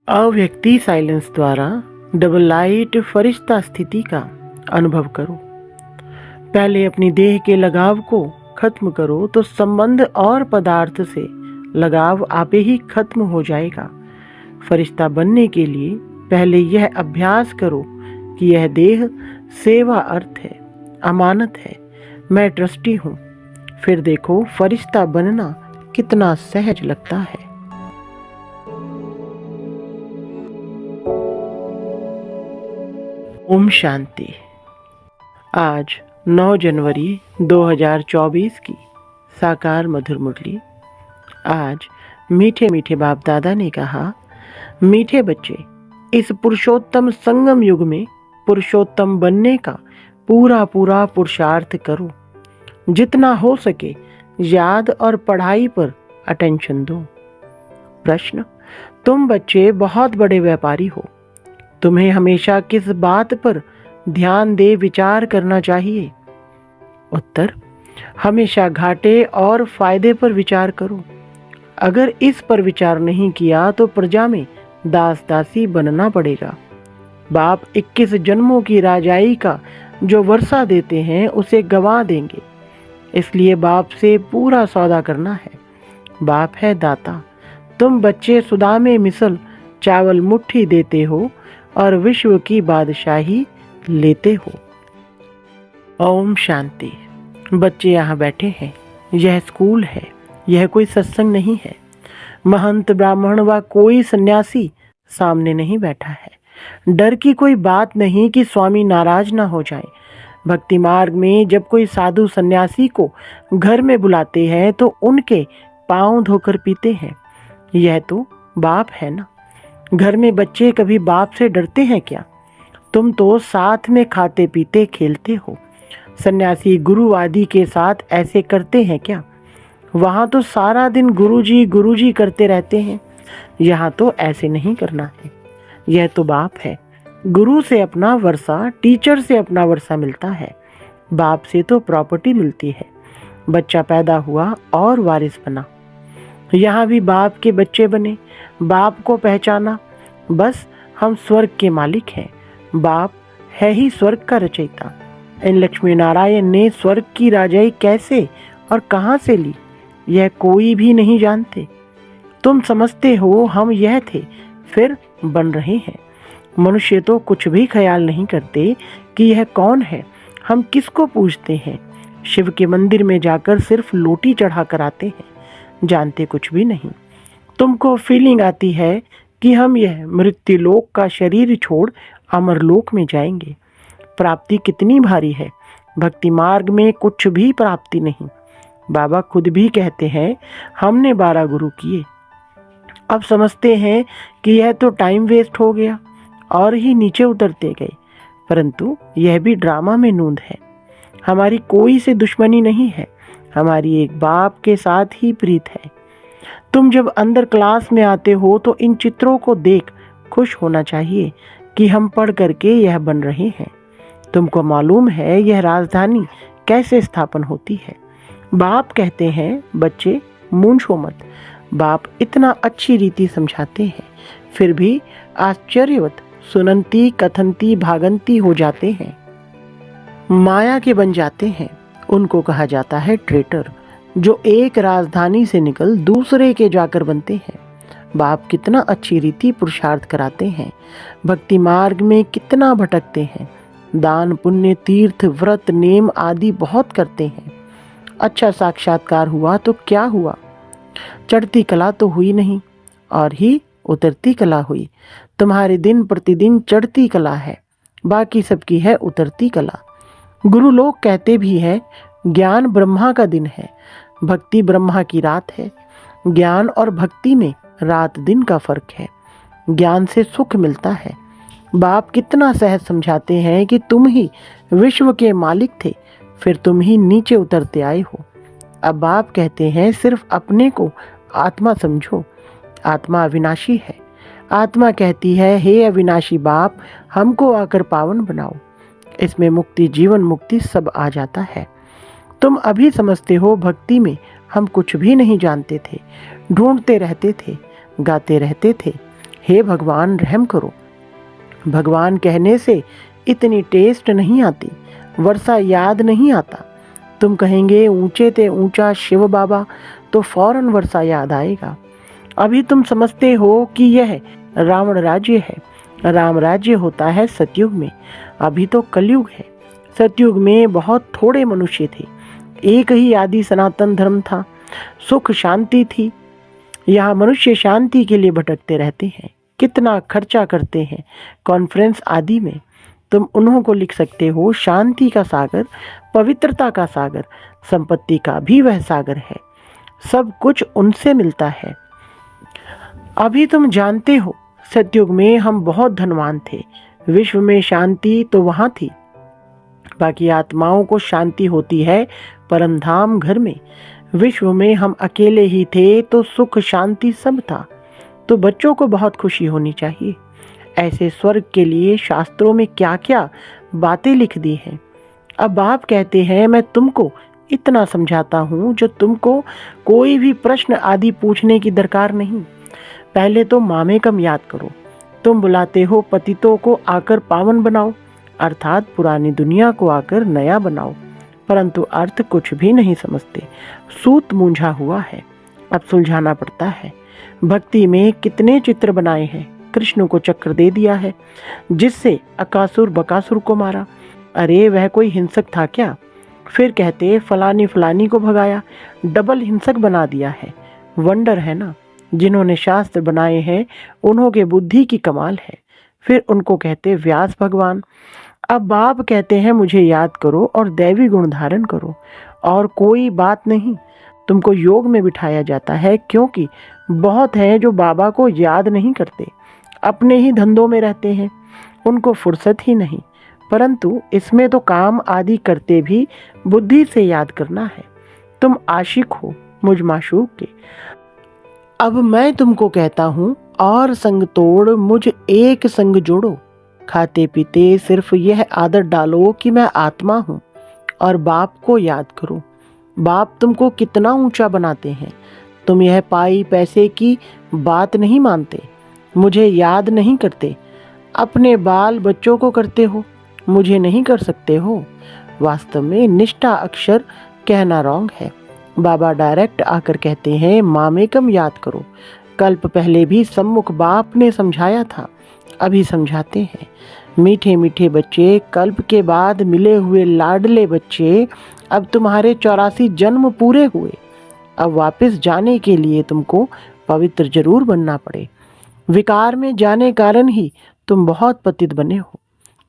अव्यक्ति silence द्वारा double light फरिश्ता स्थिति का अनुभव करो। पहले अपनी देह के लगाव को खत्म करो तो संबंध और पदार्थ से लगाव आपे ही खत्म हो जाएगा। फरिश्ता बनने के लिए पहले यह अभ्यास करो कि यह देह सेवा अर्थ है, अमानत है, मैं ट्रस्टी हूँ। फिर देखो फरिश्ता बनना कितना सहज लगता है। ओम शांति। आज 9 जनवरी 2024 की साकार मधुर मुरली। आज मीठे मीठे बाप दादा ने कहा, मीठे बच्चे, इस पुरुषोत्तम संगम युग में पुरुषोत्तम बनने का पूरा पूरा पुरुषार्थ करो। जितना हो सके याद और पढ़ाई पर अटेंशन दो। प्रश्न, तुम बच्चे बहुत बड़े व्यापारी हो, तुम्हें हमेशा किस बात पर ध्यान दे विचार करना चाहिए? उत्तर, हमेशा घाटे और फायदे पर विचार करो। अगर इस पर विचार नहीं किया तो प्रजा में दास दासी बनना पड़ेगा। बाप 21 जन्मों की राजाई का जो वर्षा देते हैं उसे गंवा देंगे, इसलिए बाप से पूरा सौदा करना है। बाप है दाता, तुम बच्चे सुदा में मिसल चावल मुट्ठी देते हो और विश्व की बादशाही लेते हो। ओम शांति। बच्चे यहाँ बैठे हैं, यह स्कूल है, यह कोई सत्संग नहीं है। महंत ब्राह्मण व कोई सन्यासी सामने नहीं बैठा है। डर की कोई बात नहीं कि स्वामी नाराज ना हो जाए। भक्ति मार्ग में जब कोई साधु सन्यासी को घर में बुलाते हैं तो उनके पांव धोकर पीते हैं। यह तो बाप है ना। घर में बच्चे कभी बाप से डरते हैं क्या? तुम तो साथ में खाते पीते खेलते हो। सन्यासी गुरु आदि के साथ ऐसे करते हैं क्या? वहाँ तो सारा दिन गुरुजी करते रहते हैं। यहाँ तो ऐसे नहीं करना है। यह तो बाप है। गुरु से अपना वर्षा, टीचर से अपना वर्षा मिलता है। बाप से तो प्रॉपर्टी मिलती है। बच्चा पैदा हुआ और वारिस बना। यहाँ भी बाप के बच्चे बने, बाप को पहचाना, बस हम स्वर्ग के मालिक हैं। बाप है ही स्वर्ग का रचयिता। इन लक्ष्मी नारायण ने स्वर्ग की राजाई कैसे और कहाँ से ली, यह कोई भी नहीं जानते। तुम समझते हो हम यह थे, फिर बन रहे हैं। मनुष्य तो कुछ भी ख्याल नहीं करते कि यह कौन है, हम किसको पूजते हैं। शिव के मंदिर में जाकर सिर्फ लोटी चढ़ा कर आते हैं, जानते कुछ भी नहीं। तुमको फीलिंग आती है कि हम यह मृत्युलोक का शरीर छोड़ अमरलोक में जाएंगे। प्राप्ति कितनी भारी है। भक्ति मार्ग में कुछ भी प्राप्ति नहीं। बाबा खुद भी कहते हैं, हमने 12 गुरु किए। अब समझते हैं कि यह तो टाइम वेस्ट हो गया और ही नीचे उतरते गए, परंतु यह भी ड्रामा में नूंद है। हमारी कोई से दुश्मनी नहीं है, हमारी एक बाप के साथ ही प्रीत है। तुम जब अंदर क्लास में आते हो तो इन चित्रों को देख खुश होना चाहिए कि हम पढ़ करके यह बन रहे हैं। तुमको मालूम है यह राजधानी कैसे स्थापन होती है। बाप कहते हैं, बच्चे मूंझो मत। बाप इतना अच्छी रीति समझाते हैं, फिर भी आश्चर्यवत सुनंती कथनती भागंती हो जाते हैं, माया के बन जाते हैं। उनको कहा जाता है ट्रेटर, जो एक राजधानी से निकल दूसरे के जाकर बनते हैं। बाप कितना अच्छी रीति पुरुषार्थ कराते हैं। भक्ति मार्ग में कितना भटकते हैं। दान पुण्य तीर्थ व्रत नेम आदि बहुत करते हैं। अच्छा साक्षात्कार हुआ तो क्या हुआ? चढ़ती कला तो हुई नहीं और ही उतरती कला हुई। तुम्हारे दिन प्रतिदिन चढ़ती कला है, बाकी सबकी है उतरती कला। गुरु लोग कहते भी हैं, ज्ञान ब्रह्मा का दिन है, भक्ति ब्रह्मा की रात है। ज्ञान और भक्ति में रात दिन का फर्क है। ज्ञान से सुख मिलता है। बाप कितना सहज समझाते हैं कि तुम ही विश्व के मालिक थे, फिर तुम ही नीचे उतरते आए हो। अब बाप कहते हैं, सिर्फ अपने को आत्मा समझो। आत्मा अविनाशी है। आत्मा कहती है, हे अविनाशी बाप, हमको आकर पावन बनाओ। इसमें मुक्ति, जीवन मुक्ति सब आ जाता है। तुम अभी समझते हो भक्ति में हम कुछ भी नहीं जानते थे, ढूंढते रहते थे, गाते रहते थे, हे भगवान रहम करो। भगवान कहने से इतनी टेस्ट नहीं आती, वर्षा याद नहीं आता। तुम कहेंगे ऊंचे ते ऊंचा शिव बाबा, तो फौरन वर्षा याद आएगा। अभी तुम समझते हो कि यह रावण राज्य है। राम राज्य होता है सतयुग में, अभी तो कलयुग है। सतयुग में बहुत थोड़े मनुष्य थे, एक ही आदि सनातन धर्म था, सुख शांति थी। यहाँ मनुष्य शांति के लिए भटकते रहते हैं, कितना खर्चा करते हैं कॉन्फ्रेंस आदि में। तुम उन्हों को लिख सकते हो शांति का सागर, पवित्रता का सागर, संपत्ति का भी वह सागर है, सब कुछ उनसे मिलता है। अभी तुम जानते हो सतयुग में हम बहुत धनवान थे, विश्व में शांति तो वहाँ थी। बाकी आत्माओं को शांति होती है परमधाम घर में। विश्व में हम अकेले ही थे तो सुख शांति सब था। तो बच्चों को बहुत खुशी होनी चाहिए। ऐसे स्वर्ग के लिए शास्त्रों में क्या क्या बातें लिख दी हैं। अब बाप कहते हैं मैं तुमको इतना समझाता हूँ जो तुमको कोई भी प्रश्न आदि पूछने की दरकार नहीं। पहले तो मामेकम याद करो। तुम बुलाते हो पतितों को आकर पावन बनाओ, अर्थात पुरानी दुनिया को आकर नया बनाओ, परंतु अर्थ कुछ भी नहीं समझते। सूत मूंझा हुआ है, अब सुलझाना पड़ता है। भक्ति में कितने चित्र बनाए हैं। कृष्ण को चक्र दे दिया है जिससे अकासुर बकासुर को मारा। अरे वह कोई हिंसक था क्या? फिर कहते फलानी फलानी को भगाया, डबल हिंसक बना दिया है। वंडर है ना, जिन्होंने शास्त्र बनाए हैं उन्हों के बुद्धि की कमाल है। फिर उनको कहते व्यास भगवान। अब बाप कहते हैं मुझे याद करो और दैवी गुण धारण करो, और कोई बात नहीं। तुमको योग में बिठाया जाता है क्योंकि बहुत हैं जो बाबा को याद नहीं करते, अपने ही धंधों में रहते हैं, उनको फुर्सत ही नहीं। परंतु इसमें तो काम आदि करते भी बुद्धि से याद करना है। तुम आशिक हो मुझ माशूक के। अब मैं तुमको कहता हूँ और संग तोड़ मुझ एक संग जोड़ो। खाते पीते सिर्फ यह आदत डालो कि मैं आत्मा हूँ और बाप को याद करो। बाप तुमको कितना ऊंचा बनाते हैं। तुम यह पाई पैसे की बात नहीं मानते, मुझे याद नहीं करते, अपने बाल बच्चों को करते हो, मुझे नहीं कर सकते हो। वास्तव में निष्ठा अक्षर कहना रॉन्ग है। बाबा डायरेक्ट आकर कहते हैं मामेकम याद करो। कल्प पहले भी सम्मुख बाप ने समझाया था, अभी समझाते हैं। मीठे मीठे बच्चे, कल्प के बाद मिले हुए लाडले बच्चे, अब तुम्हारे 84 जन्म पूरे हुए। अब वापस जाने के लिए तुमको पवित्र जरूर बनना पड़े। विकार में जाने कारण ही तुम बहुत पतित बने हो।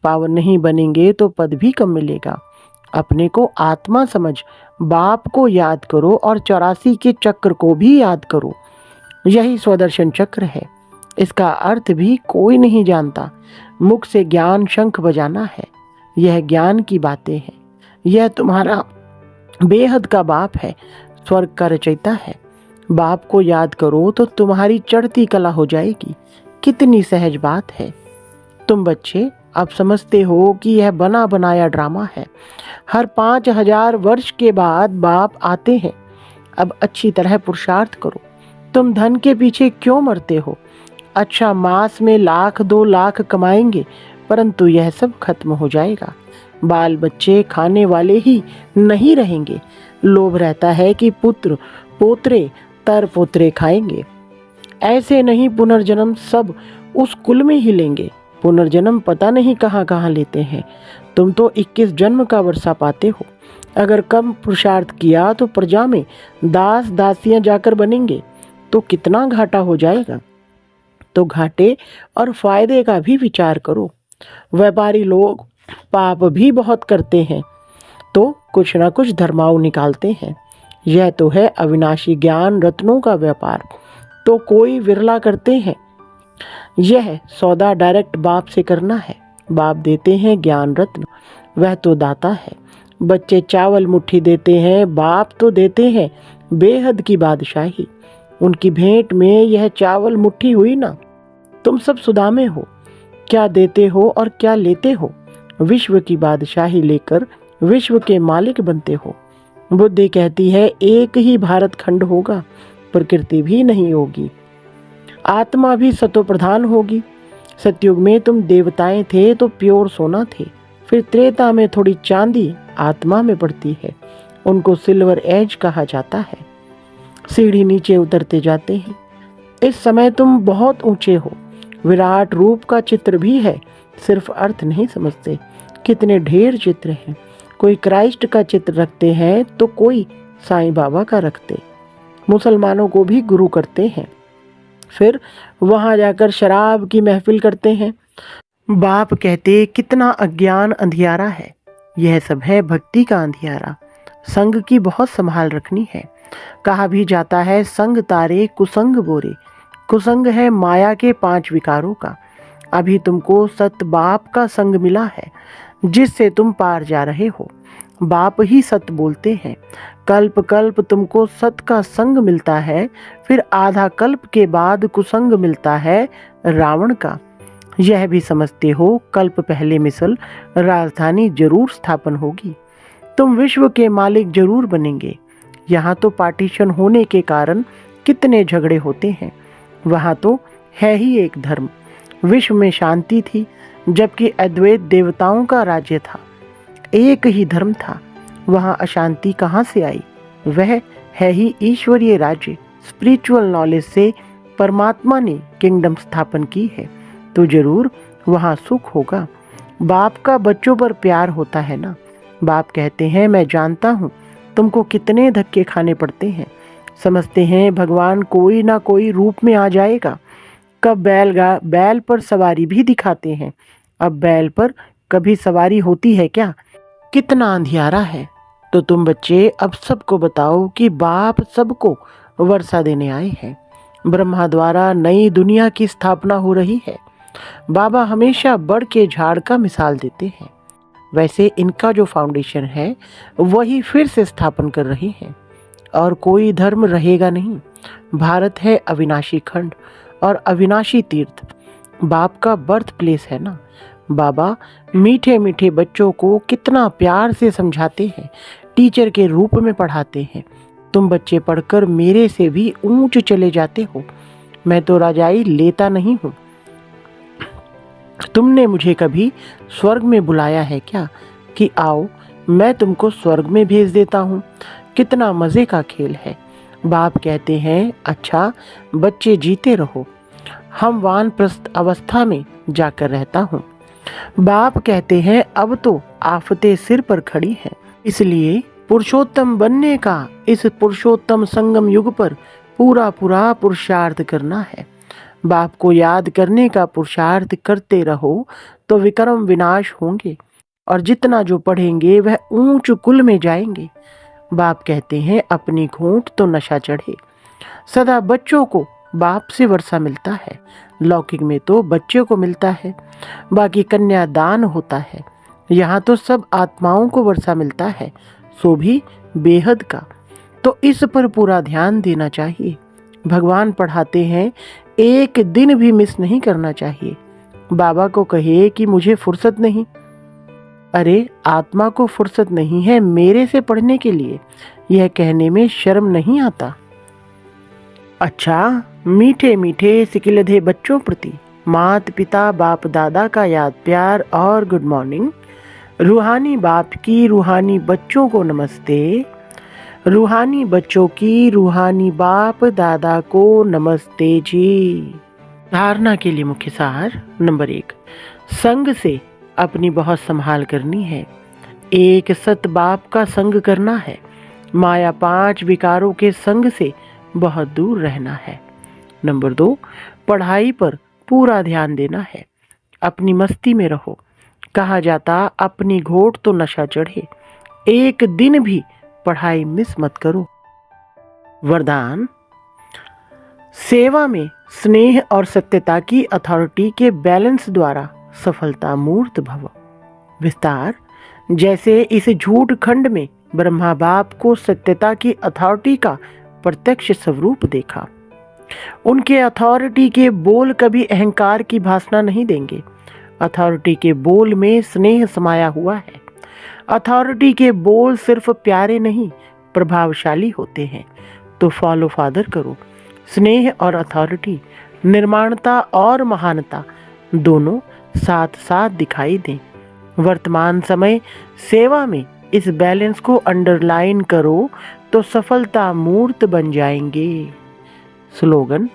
पावन नहीं बनेंगे तो पद भी कम मिलेगा। अपने को आत्मा समझ, बाप को याद करो और 84 के चक्र को भी याद करो। यही स्वदर्शन चक्र है। इसका अर्थ भी कोई नहीं जानता। मुख से ज्ञान शंख बजाना है। यह ज्ञान की बातें हैं। यह तुम्हारा बेहद का बाप है, स्वर्ग का रचयिता है। बाप को याद करो तो तुम्हारी चढ़ती कला हो जाएगी। कितनी सहज बात है। तुम बच्चे अब समझते हो कि यह बना बनाया ड्रामा है। हर 5000 वर्ष के बाद बाप आते हैं। अब अच्छी तरह पुरुषार्थ करो। तुम धन के पीछे क्यों मरते हो? अच्छा मास में 1,00,000 2,00,000 कमाएंगे, परंतु यह सब खत्म हो जाएगा। बाल बच्चे खाने वाले ही नहीं रहेंगे। लोभ रहता है कि पुत्र पोत्रे तर पोत्रे खाएंगे। ऐसे नहीं पुनर्जन्म सब उस कुल में ही लेंगे। पुनर्जन्म पता नहीं कहाँ कहाँ लेते हैं। तुम तो 21 जन्म का वर्षा पाते हो। अगर कम पुरुषार्थ किया तो प्रजा में दास दासियां जाकर बनेंगे तो कितना घाटा हो जाएगा। तो घाटे और फायदे का भी विचार करो। व्यापारी लोग पाप भी बहुत करते हैं तो कुछ ना कुछ धर्माऊ निकालते हैं। यह तो है अविनाशी ज्ञान रत्नों का व्यापार, तो कोई विरला करते हैं। यह सौदा डायरेक्ट बाप से करना है। बाप देते हैं ज्ञान रत्न, वह तो दाता है। बच्चे चावल मुट्ठी देते हैं, बाप तो देते हैं बेहद की बादशाही। उनकी भेंट में यह चावल मुट्ठी हुई ना। तुम सब सुदामे हो, क्या देते हो और क्या लेते हो। विश्व की बादशाही लेकर विश्व के मालिक बनते हो। बुद्धि कहती है एक ही भारत खंड होगा, प्रकृति भी नहीं होगी। आत्मा भी सतो प्रधान होगी। सतयुग में तुम देवताएं थे तो प्योर सोना थे, फिर त्रेता में थोड़ी चांदी आत्मा में पड़ती है, उनको सिल्वर एज कहा जाता है। सीढ़ी नीचे उतरते जाते हैं। इस समय तुम बहुत ऊंचे हो। विराट रूप का चित्र भी है, सिर्फ अर्थ नहीं समझते। कितने ढेर चित्र हैं। कोई क्राइस्ट का चित्र रखते हैं तो कोई साईं बाबा का रखते। मुसलमानों को भी गुरु करते हैं, फिर वहां जाकर शराब की महफिल करते हैं। बाप कहते कितना अज्ञान अंधियारा है। यह सब है भक्ति का अंधियारा। संग की बहुत संभाल रखनी है। कहा भी जाता है संग तारे कुसंग बोरे। कुसंग है माया के 5 विकारों का। अभी तुमको सत बाप का संग मिला है, जिससे तुम पार जा रहे हो। बाप ही सत बोलते हैं। कल्प कल्प तुमको सत का संग मिलता है, फिर आधा कल्प के बाद कुसंग मिलता है रावण का। यह भी समझते हो कल्प पहले मिसल राजधानी जरूर स्थापन होगी। तुम विश्व के मालिक जरूर बनेंगे। यहाँ तो पार्टीशन होने के कारण कितने झगड़े होते हैं। वहाँ तो है ही एक धर्म। विश्व में शांति थी, जबकि अद्वैत देवताओं का राज्य था। एक ही धर्म था, वहाँ अशांति कहाँ से आई? वह है ही ईश्वरीय राज्य। स्पिरिचुअल नॉलेज से परमात्मा ने किंगडम स्थापन की है, तो जरूर वहाँ सुख होगा। बाप का बच्चों पर प्यार होता है ना। बाप कहते हैं मैं जानता हूँ तुमको कितने धक्के खाने पड़ते हैं। समझते हैं भगवान कोई ना कोई रूप में आ जाएगा। कब बैल पर सवारी भी दिखाते हैं। अब बैल पर कभी सवारी होती है क्या? कितना अंधियारा है। तो तुम बच्चे अब सबको बताओ कि बाप सबको वर्षा देने आए हैं। ब्रह्मा द्वारा नई दुनिया की स्थापना हो रही है। बाबा हमेशा बड़ के झाड़ का मिसाल देते हैं। वैसे इनका जो फाउंडेशन है वही फिर से स्थापन कर रहे हैं, और कोई धर्म रहेगा नहीं। भारत है अविनाशी खंड और अविनाशी तीर्थ। बाप का बर्थ प्लेस है ना। बाबा मीठे मीठे बच्चों को कितना प्यार से समझाते हैं, टीचर के रूप में पढ़ाते हैं। तुम बच्चे पढ़कर मेरे से भी ऊंच चले जाते हो। मैं तो राजाई लेता नहीं हूँ। तुमने मुझे कभी स्वर्ग में बुलाया है क्या कि आओ मैं तुमको स्वर्ग में भेज देता हूँ? कितना मजे का खेल है। बाप कहते हैं अच्छा बच्चे जीते रहो। हम वानप्रस्थ अवस्था में जाकर रहता हूँ। बाप कहते हैं अब तो आफतें सिर पर खड़ी हैं, इसलिए पुरुषोत्तम बनने का इस पुरुषोत्तम संगम युग पर पूरा पूरा पुरुषार्थ करना है। बाप को याद करने का पुरुषार्थ करते रहो तो विक्रम विनाश होंगे, और जितना जो पढ़ेंगे वह ऊंच कुल में जाएंगे। बाप कहते हैं अपनी घूंट तो नशा चढ़े। सदा बच्चों को बाप से वर्षा मिलता है। लौकिक में तो बच्चे को मिलता है, बाकी कन्यादान होता है। यहाँ तो सब आत्माओं को वर्षा मिलता है, सो भी बेहद का। तो इस पर पूरा ध्यान देना चाहिए। भगवान पढ़ाते हैं एक दिन भी मिस नहीं करना चाहिए। बाबा को कहिए कि मुझे फुर्सत नहीं। अरे आत्मा को फुर्सत नहीं है मेरे से पढ़ने के लिए, यह कहने में शर्म नहीं आता? अच्छा मीठे मीठे सिकिलधे बच्चों प्रति मात पिता बाप दादा का याद प्यार और गुड मॉर्निंग। रूहानी बाप की रूहानी बच्चों को नमस्ते। रूहानी बच्चों की रूहानी बाप दादा को नमस्ते जी। धारणा के लिए मुख्य सार नंबर 1, संग से अपनी बहुत संभाल करनी है। एक सत बाप का संग करना है। माया 5 विकारों के संग से बहुत दूर रहना है। नंबर 2, पढ़ाई पर पूरा ध्यान देना है। अपनी मस्ती में रहो। कहा जाता अपनी घोट तो नशा चढ़े। एक दिन भी पढ़ाई मिस मत करो। वरदान, सेवा में स्नेह और सत्यता की अथॉरिटी के बैलेंस द्वारा सफलता मूर्त भव। विस्तार, जैसे इस झूठ खंड में ब्रह्मा बाप को सत्यता की अथॉरिटी का प्रत्यक्ष स्वरूप देखा। उनके अथॉरिटी के बोल कभी अहंकार की भासना नहीं देंगे। अथॉरिटी के बोल में स्नेह समाया हुआ है। अथॉरिटी के बोल सिर्फ प्यारे नहीं प्रभावशाली होते हैं। तो फॉलो फादर करो। स्नेह और अथॉरिटी निर्माणता और महानता दोनों साथ साथ दिखाई दें। वर्तमान समय सेवा में इस बैलेंस को अंडरलाइन करो तो सफलता मूर्त बन जाएंगे। स्लोगन,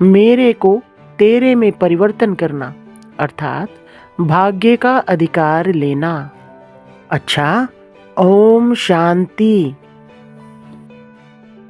मेरे को तेरे में परिवर्तन करना, अर्थात भाग्य का अधिकार लेना। अच्छा, ओम शांति।